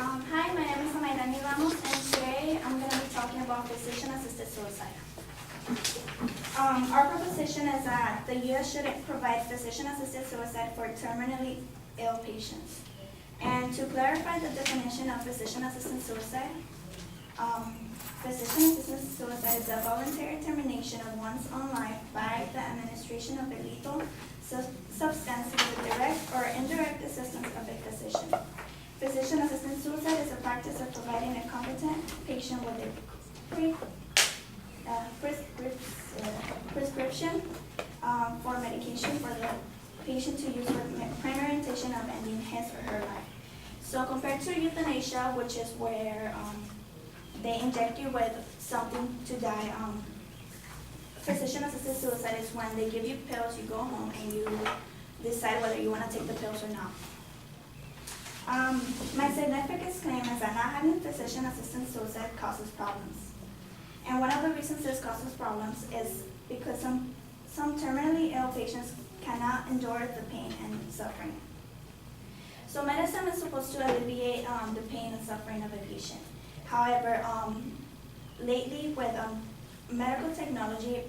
Hi, my name is Amairani Ramos, and today I'm going to be talking about physician-assisted suicide. Our proposition is that the U.S. should provide physician-assisted suicide for terminally ill patients. And to clarify the definition of physician-assisted suicide, physician-assisted suicide is a voluntary termination of one's own life by the administration of a lethal substance with the direct or indirect assistance of a physician. Physician-assisted suicide is a practice of providing a competent patient with a prescription for medication for the patient to use with primary intention of ending his or her life. So compared to euthanasia, which is where they inject you with something to die, physician-assisted suicide is when they give you pills, you go home, and you decide whether you want to take the pills or not. My significant claim is that not having physician-assisted suicide causes problems. And one of the reasons this causes problems is because some terminally ill patients cannot endure the pain and suffering. So medicine is supposed to alleviate the pain and suffering of a patient. However, lately with medical technology,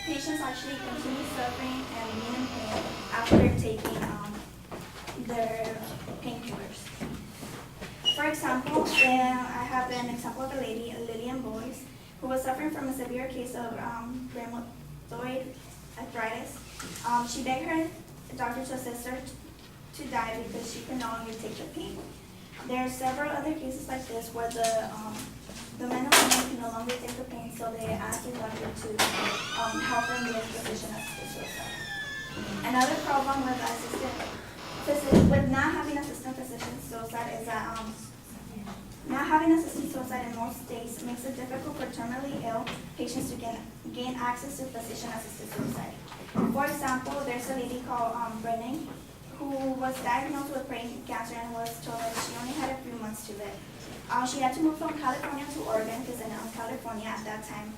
patients actually continue suffering and being in pain after taking their painkillers. For example, I have an example of a lady, Lillian Boyce, who was suffering from a severe case of rheumatoid arthritis. She begged her doctor to assist her to die because she could no longer take the pain. There are several other cases like this where the men or women can no longer take the pain, so they ask the doctor to help them with physician-assisted suicide. Another problem with not having assisted physician suicide is that not having assisted suicide in most states makes it difficult for terminally ill patients to gain access to physician-assisted suicide. For example, there's a lady called Brennan who was diagnosed with brain cancer and was told that she only had a few months to live. She had to move from California to Oregon because in California at that time,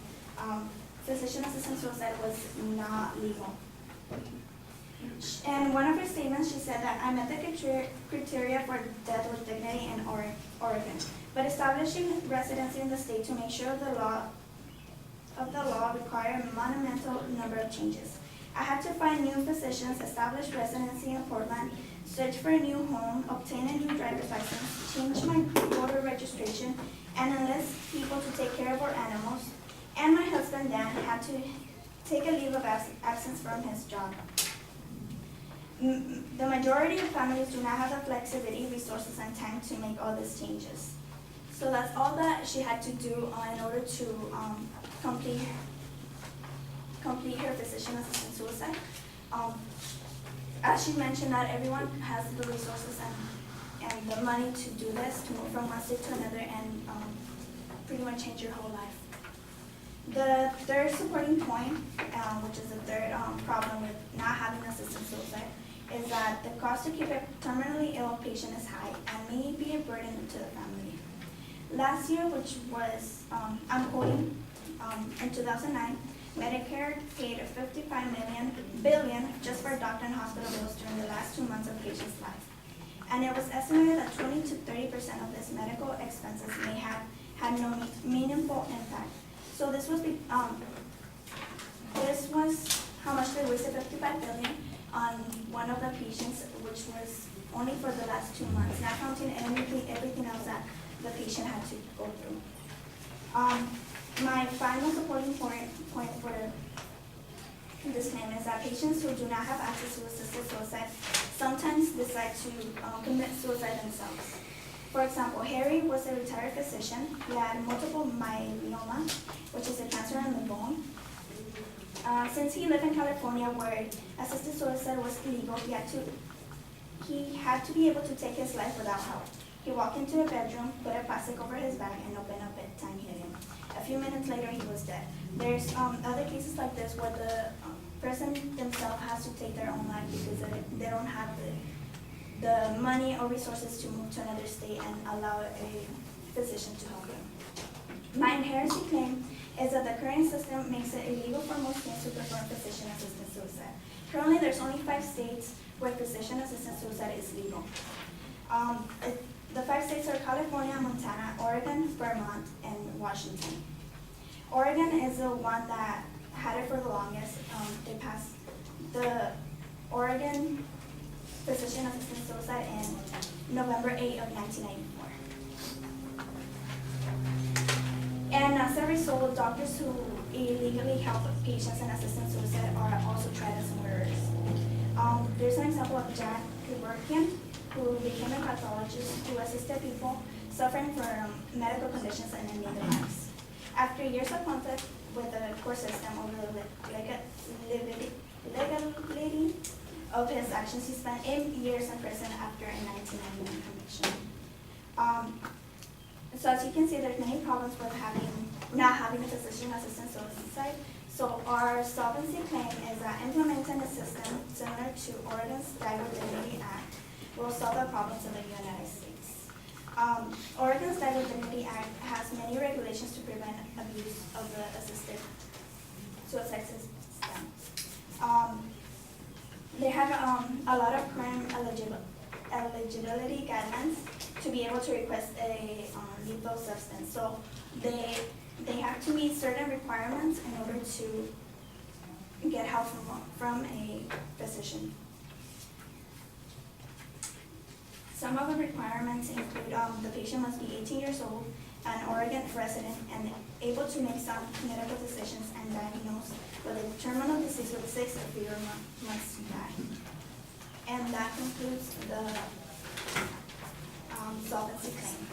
physician-assisted suicide was not legal. In one of her statements, she said that I met the criteria for death with dignity in Oregon, but establishing residency in the state to make sure the law required a monumental number of changes. I had to find new physicians, establish residency in Portland, search for a new home, obtain a new driver's license, change my voter registration, and enlist people to take care of our animals. And my husband, Dan, had to take a leave of absence from his job. The majority of families do not have the flexibility, resources, and time to make all these changes. So that's all that she had to do in order to complete her physician-assisted suicide. As she mentioned, not everyone has the resources and the money to do this, to move from one state to another and pretty much change your whole life. The third supporting point, which is the third problem with not having assisted suicide, is that the cost to keep a terminally ill patient is high and may be a burden to the family. Last year, which was, I'm quoting, in 2009, Medicare paid $55 billion just for doctor and hospital bills during the last 2 months of a patient's life. And it was estimated that 20 to 30% of this medical expenses may have had no meaningful impact. So this was how much they wasted $55 billion on one of the patients, which was only for the last 2 months, not counting everything else that the patient had to go through. My final supporting point for this claim is that patients who do not have access to assisted suicide sometimes decide to commit suicide themselves. For example, Harry was a retired physician. He had multiple myeloma, which is a cancer in the bone. Since he lived in California where assisted suicide was illegal, he had to be able to take his life without help. He walked into a bedroom, put a plastic over his back, and opened a bedtime hidden. A few minutes later, he was dead. There's other cases like this where the person themselves has to take their own life because they don't have the money or resources to move to another state and allow a physician to help them. My inherency claim is that the current system makes it illegal for most states to perform physician physician-assisted suicide. Currently, there's only 5 states where physician-assisted suicide is legal. The 5 states are California, Montana, Oregon, Vermont, and Washington. Oregon is the one that had it for the longest. They passed the Oregon physician-assisted suicide in November 8 of 1994. And as a result, doctors who illegally help patients in assisted suicide are also tried as murderers. There's an example of Jack Kevorkian, who became a pathologist who assisted people suffering from medical conditions and ending their lives. After years of conflict with the court system over the legality of his actions, he spent 8 years in prison after a 1999 conviction. So as you can see, there's many problems with not having a physician-assisted suicide. So our solvency claim is that implementing a system similar to Oregon's Dignity Act will solve the problems in the United States. Oregon's Dignity Act has many regulations to prevent abuse of the assisted suicide system. They have a lot of current eligibility guidelines to be able to request a lethal substance. So they have to meet certain requirements in order to get help from a physician. Some of the requirements include the patient must be 18 years old, an Oregon resident, and able to make sound medical decisions and diagnosed with a terminal disease with 6 or fewer months to die. And that concludes the solvency claim.